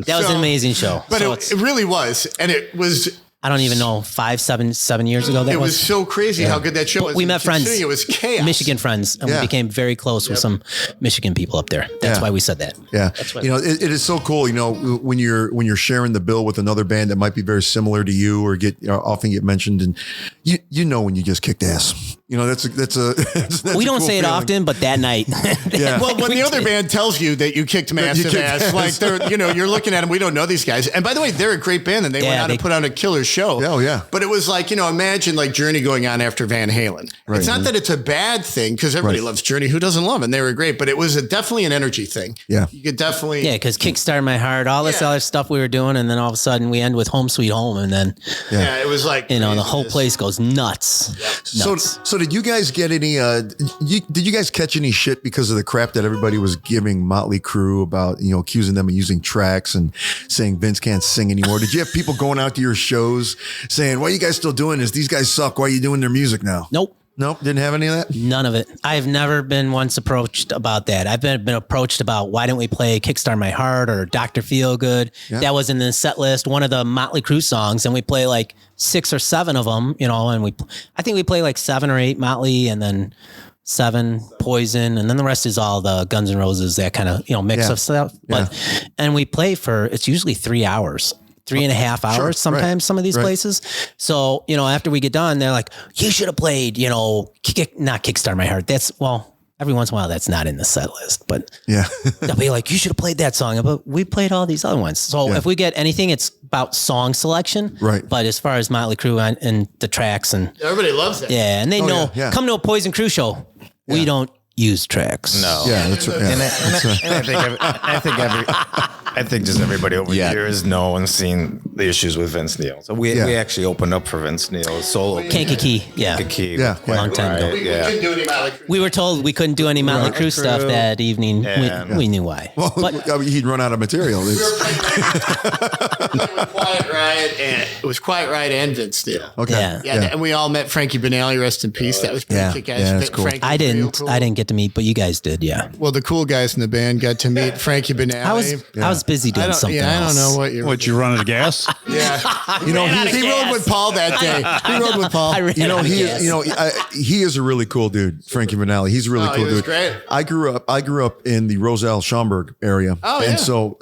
That was an amazing show. But it really was, and it was. I don't even know, 7 years ago. It was so crazy how good that show was. We met friends. It was chaos. Michigan friends, and we became very close with some Michigan people up there. That's why we said that. Yeah, That's why it is so cool. When you're sharing the bill with another band that might be very similar to you, or often get mentioned, and when you just kicked ass. That's we don't cool say it feeling. often, but that night. Well, when the other band tells you that you kicked massive ass, like they're, you're looking at them. We don't know these guys, and by the way, they're a great band, and they went out and put on a killer show. Oh yeah. But it was like, imagine like Journey going on after Van Halen. Right. It's not that it's a bad thing because everybody loves Journey. Who doesn't love them? They were great, but it was definitely an energy thing. Yeah. You could definitely. Yeah, because Kickstart My Heart, all this other stuff we were doing, and then all of a sudden we end with Home Sweet Home, and then it was like the whole place goes nuts. So did you guys get any? Did you guys catch any shit because of the crap that everybody was giving Motley Crue about accusing them of using tracks and saying Vince can't sing anymore? Did you have people going out to your shows saying, "What are you guys still doing this? These guys suck. Why are you doing their music now?" Nope. Didn't have any of that? None of it. I've never been once approached about that. I've been approached about why don't we play Kickstart My Heart or Dr. Feelgood. Yeah. That was in the set list, one of the Motley Crue songs, and we play like 6 or 7 of them, and I think we play like 7 or 8 Motley, and then 7 Poison, and then the rest is all the Guns N' Roses, that kind of mix of stuff. But and we play for, it's usually 3 hours. 3.5 hours, sometimes some of these places. So, after we get done, they're like, "You should have played, not Kickstart My Heart." every once in a while that's not in the set list, but Yeah. they'll be like, you should have played that song, but we played all these other ones. So Yeah. if we get anything, it's about song selection. Right. But as far as Motley Crue and the tracks and Everybody loves that. yeah, and they know, yeah. come to a Poison'd Crue show. We don't use tracks. No. Yeah, that's right. Yeah. I think just everybody over Yeah. the years know and seen the issues with Vince Neil. So we actually opened up for Vince Neil's solo. Kankakee, yeah. Kankakee. Yeah. Quite Long time ago. right, We yeah. couldn't do any Motley Crue. We were told we couldn't do any Motley Crue stuff that evening. And- We knew why. Well, But I mean, he'd run out of material. We were It's- playing Quiet Riot, and it was Quiet Riot and Vince Neil. okay. Yeah. And we all met Frankie Banali, rest in peace. That was pretty Yeah. kick-ass. Yeah, that's cool. Frankie I was real didn't. cool. I didn't get to meet, but you guys did. Yeah. Well, the cool guys in the band got to meet Frankie Banali. I was busy I doing don't, something I else. don't know what you're. What, you running a gas? Yeah, You know, he rode with Paul that day. He rode with Paul. I ran You know, out of he gas. he is a really cool dude, Frankie Vanelli. He's a really Oh, cool he was dude. great. I grew up in the Roselle Schaumburg area. Oh, and yeah. so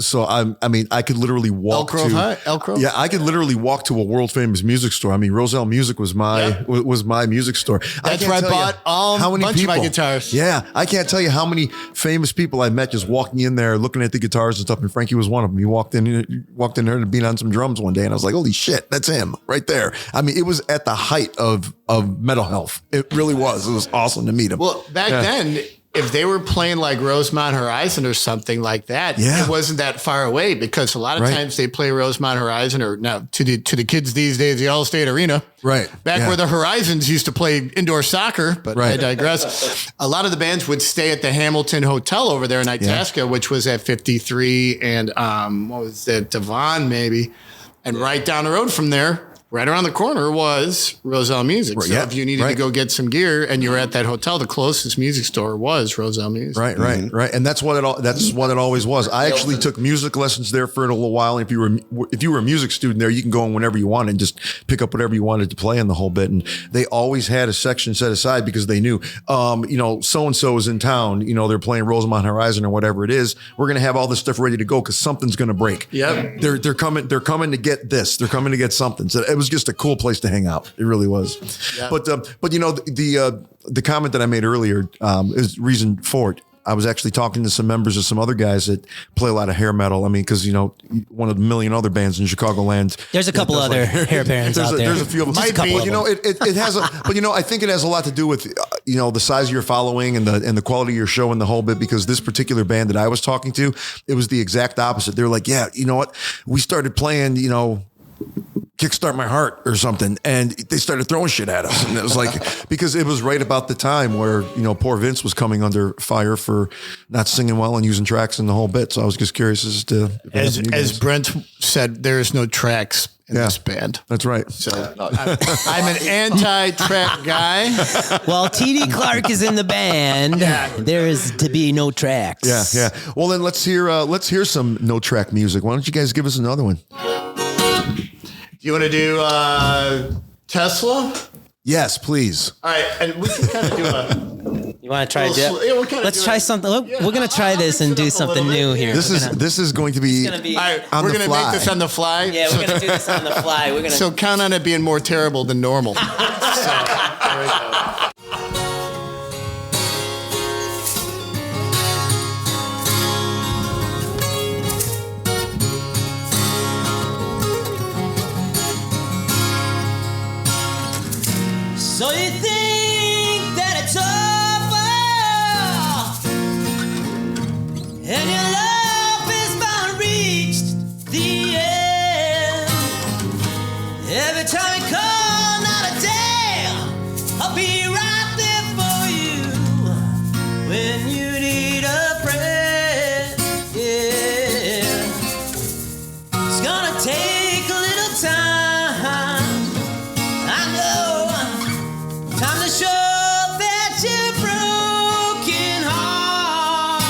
I mean I could literally walk Elk Grove to High? Elk Grove? Yeah, I could literally walk to a world famous music store. I mean, Roselle Music was my was my music store. That's where I bought a bunch of my guitars. Yeah, I can't tell you how many famous people I met just walking in there, looking at the guitars and stuff. And Frankie was one of them. He walked in there to beat on some drums one day, and I was like, "Holy shit, that's him right there!" I mean, it was at the height of metal health. It really was. It was awesome to meet him. Well, back then, if they were playing like Rosemont Horizon or something like that, Yeah. it wasn't that far away because a lot of Right. times they play Rosemont Horizon or now to the kids these days, the Allstate Arena. Right. Back Yeah. where the Horizons used to play indoor soccer, but I Right. digress. A lot of the bands would stay at the Hamilton Hotel over there in Itasca, which was at 53 and what was that, Devon maybe. And right down the road from there, right around the corner was Roselle Music. So yeah, if you needed to right. go get some gear and you were at that hotel, the closest music store was Roselle Music. Right, right. And that's what it always was. I actually took music lessons there for a little while. And if you were a music student there, you can go in whenever you want and just pick up whatever you wanted to play in the whole bit. And they always had a section set aside because they knew, so and so is in town. You know, they're playing Rosemont Horizon or whatever it is. We're gonna have all this stuff ready to go because something's gonna break. Yep. They're coming to get this. They're coming to get something. So it was just a cool place to hang out. It really was. Yeah. But you know, the comment that I made earlier is reason for it. I was actually talking to some members of some other guys that play a lot of hair metal. I mean, because one of the million other bands in Chicagoland. There's a couple other hair bands out there. There's a few of them. Just a couple of them. It has I think it has a lot to do with the size of your following and the quality of your show and the whole bit. Because this particular band that I was talking to, it was the exact opposite. They were like, yeah, you know what? We started playing, Kickstart My Heart or something. And they started throwing shit at us. And it was like, because it was right about the time where, poor Vince was coming under fire for not singing well and using tracks and the whole bit. So I was just curious as to. As Brent said, there is no tracks in this band. That's right. So I'm an anti-track guy. Well, TD Clark is in the band. There is to be no tracks. Yeah. Well, then let's hear some no track music. Why don't you guys give us another one? Do you want to do Tesla? Yes, please. All right, and we can kind of do a. You want to try? we'll kinda Let's do try it. something. We're gonna try this and do something new here. This is going to be. All right, on we're the gonna fly. make this on the fly. Yeah, we're gonna do this on the fly. We're gonna. So count on it being more terrible than normal. So, there we go. So you think that it's over, and your love is bound reached the end. Every time you call, not a day, I'll be right there for you when you need a friend. Yeah, it's gonna take a little time. I know. Time to show that you're broken heart.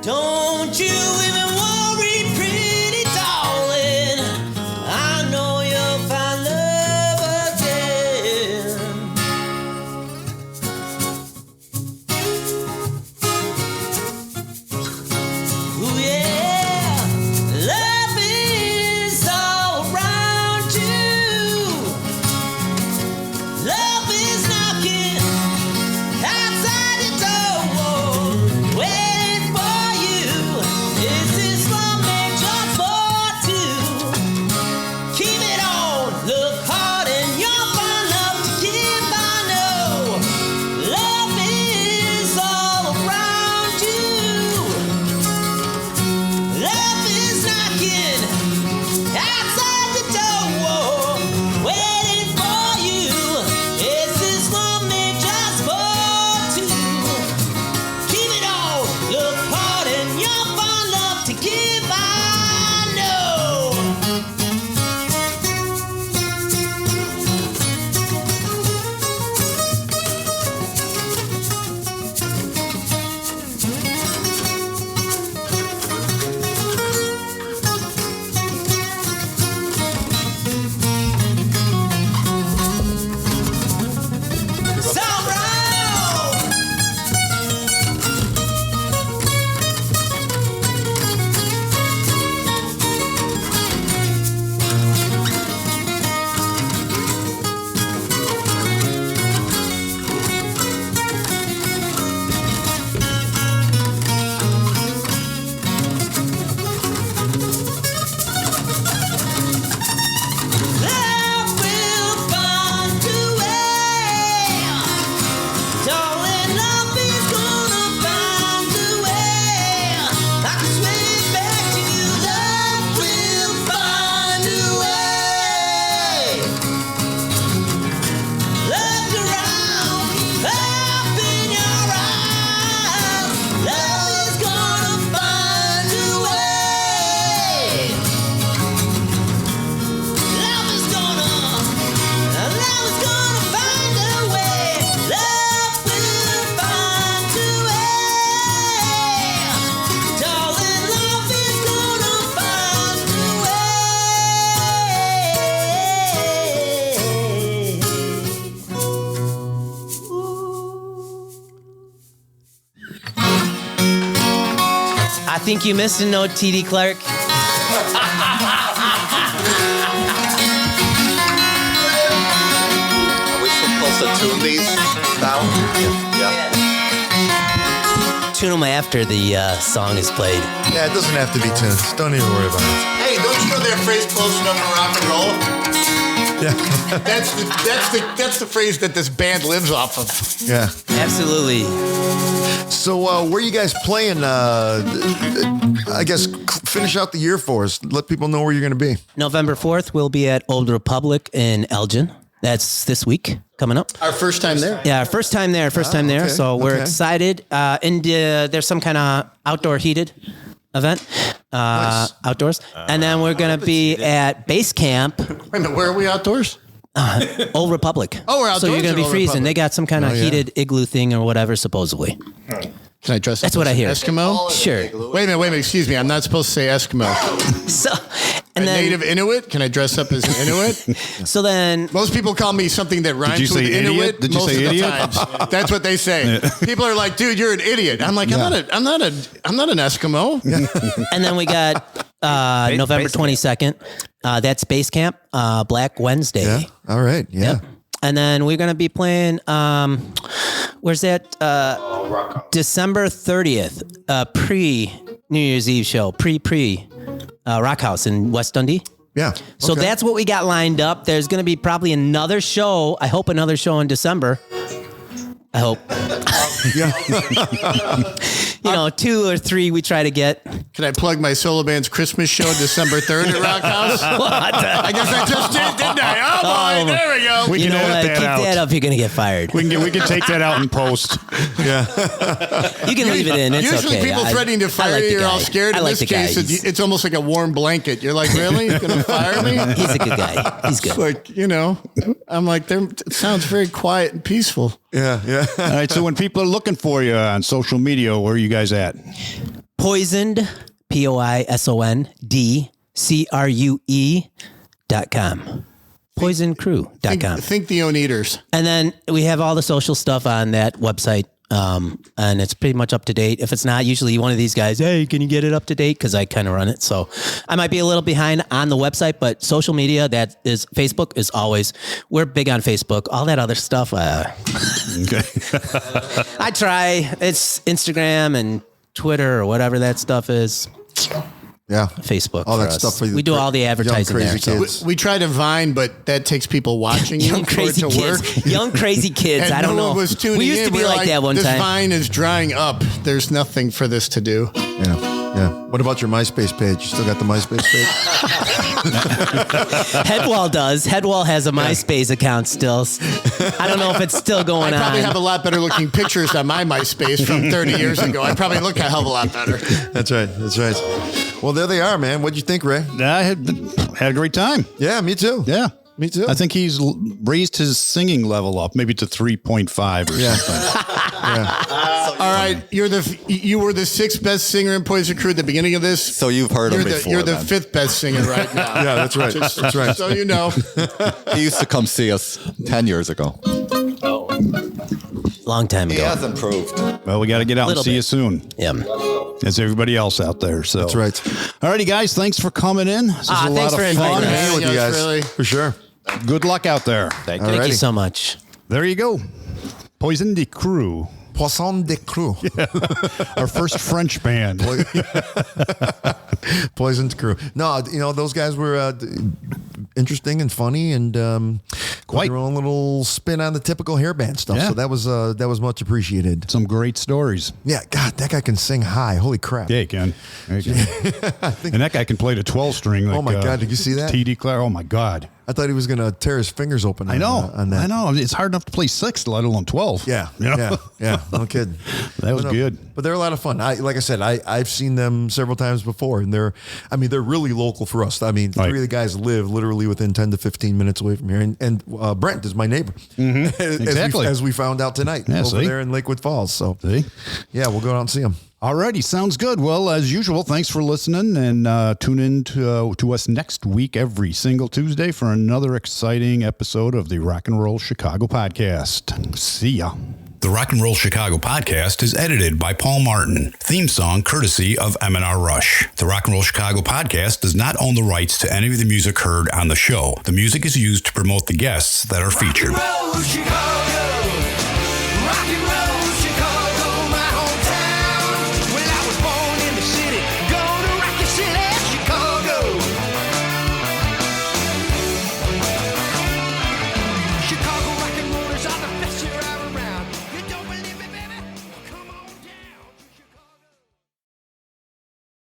Don't you even worry, pretty darling. I know you're think you missed a note, TD Clark. Are we supposed to tune these down? Yeah. Tune them after the song is played. Yeah, it doesn't have to be tuned. Don't even worry about it. Hey, don't you know that phrase close enough to rock and roll? Yeah. That's the phrase that this band lives off of. Yeah. Absolutely. So where you guys playing? I guess finish out the year for us. Let people know where you're going to be. November 4th, we'll be at Old Republic in Elgin. That's this week coming up. Our first time there. Yeah, our first time there. Okay, So we're excited. And there's some kind of outdoor heated event, Nice. outdoors. And then we're going to be at base camp, Wait a minute, where are we outdoors? Old Republic. Oh, we're So you're outdoors going to at be Old freezing. Republic. They got some kind of heated igloo thing or whatever, supposedly. Can I dress That's up what as I hear. Eskimo? Sure. Wait a minute, excuse me. I'm not supposed to say Eskimo. So, and then, Native Inuit? Can I dress up as an Inuit? so then, Most people call me something that rhymes you say with idiot? Inuit. Did you most say of idiot? the times. That's what they say. People are like, dude, you're an idiot. I'm like, I'm not an Eskimo. and then we got November 22nd. That's base camp, Black Wednesday. Yeah. All right. Yeah. Yep. And then we're going to be playing, where's that? December 30th, pre-New Year's Eve show, pre Rock House in West Dundee. Yeah. So Okay. that's what we got lined up. There's going to be probably another show. I hope another show in December. I hope. Yeah. 2 or 3 we try to get. Can I plug my solo band's Christmas show December 3rd at Rock House? I guess I just did, didn't I? Oh, boy, there we go. We can edit that keep out. that up. You're going to get fired. We can take that out in post. Yeah. You can leave it in. It's Usually okay. people threatening to fire like you, the you're all guy. scared. I In like this the guy. case, it's almost like a warm blanket. You're like, really? You're going to fire me? He's a good guy. He's good. It's like, I'm like, it sounds very quiet and peaceful. Yeah. Yeah. All right. So when people are looking for you on social media, where are you guys at? Poisoned, PoisonedCrue.com. PoisonCrue.com. Think the Oneaters. And then we have all the social stuff on that website. And it's pretty much up to date. If it's not, usually one of these guys, hey, can you get it up to date? Because I kind of run it. So I might be a little behind on the website, but social media, that is Facebook is always, we're big on Facebook. All that other stuff. Okay. I try. It's Instagram and Twitter or whatever that stuff is. Yeah. Facebook. All for that us. stuff for you. We do all the advertising young there. crazy So. kids. We try to Vine, but that takes people watching you Young for it crazy to kids. work. Young crazy kids. And I don't no know. one was tuning we used in. to be We're like that one this time. Vine is drying up. There's nothing for this to do. Yeah. Yeah. What about your MySpace page? You still got the MySpace page? Headwall does. Headwall has a MySpace account still. I don't know if it's still going I probably on. have a lot better looking pictures on my MySpace from 30 years ago. I probably look a hell of a lot better. That's right. That's right. Well, there they are, man. What'd you think, Ray? I had a great time. Yeah, me too. Yeah. Me too. I think he's raised his singing level up, maybe to 3.5 or something. All right, you were the 6th best singer in Poison'd Crue at the beginning of this. So you've heard him before. You're the then. 5th best singer right now. Yeah, that's right. That's right. So you know. He used to come see us 10 years ago. Long time He ago. has improved. Well, we got to get out and Little see bit. you soon. Yeah. As everybody else out there. So That's right. Alrighty, guys. Thanks for coming in. This is a lot thanks of for fun. inviting us. Hanging with you Yes, guys. really. For sure. Good luck out there. Thank you Alrighty. so much. There you go. Poison'd Crue. Poison'd Crue. Our first French band. Poison'd Crue. No, those guys were interesting and funny and quite their own little spin on the typical hair band stuff. Yeah. So that was much appreciated. Some great stories. Yeah, God, that guy can sing high. Holy crap. Yeah, he can. Yeah, he can. And that guy can play the 12-string. Like, Oh my God, did you see that? T.D. Clare. Oh my God. I thought he was going to tear his fingers open. I know. On that. I know. It's hard enough to play 6, let alone 12. Yeah, You know? yeah. No kidding. That was But, good. But they're a lot of fun. Like I said, I've seen them several times before, and they're really local for us. I mean, Right. three of the guys live literally within 10 to 15 minutes away from here, and Brent is my neighbor. Exactly. as we found out tonight Yeah, over see? there in Lakewood Falls. So See? yeah, we'll go out and see them. Alrighty, sounds good. Well, as usual, thanks for listening, and tune in to us next week every single Tuesday for another exciting episode of the Rock and Roll Chicago podcast. See ya. The Rock and Roll Chicago podcast is edited by Paul Martin. Theme song courtesy of M&R Rush. The Rock and Roll Chicago podcast does not own the rights to any of the music heard on the show. The music is used to promote the guests that are featured. Rock and Roll Chicago.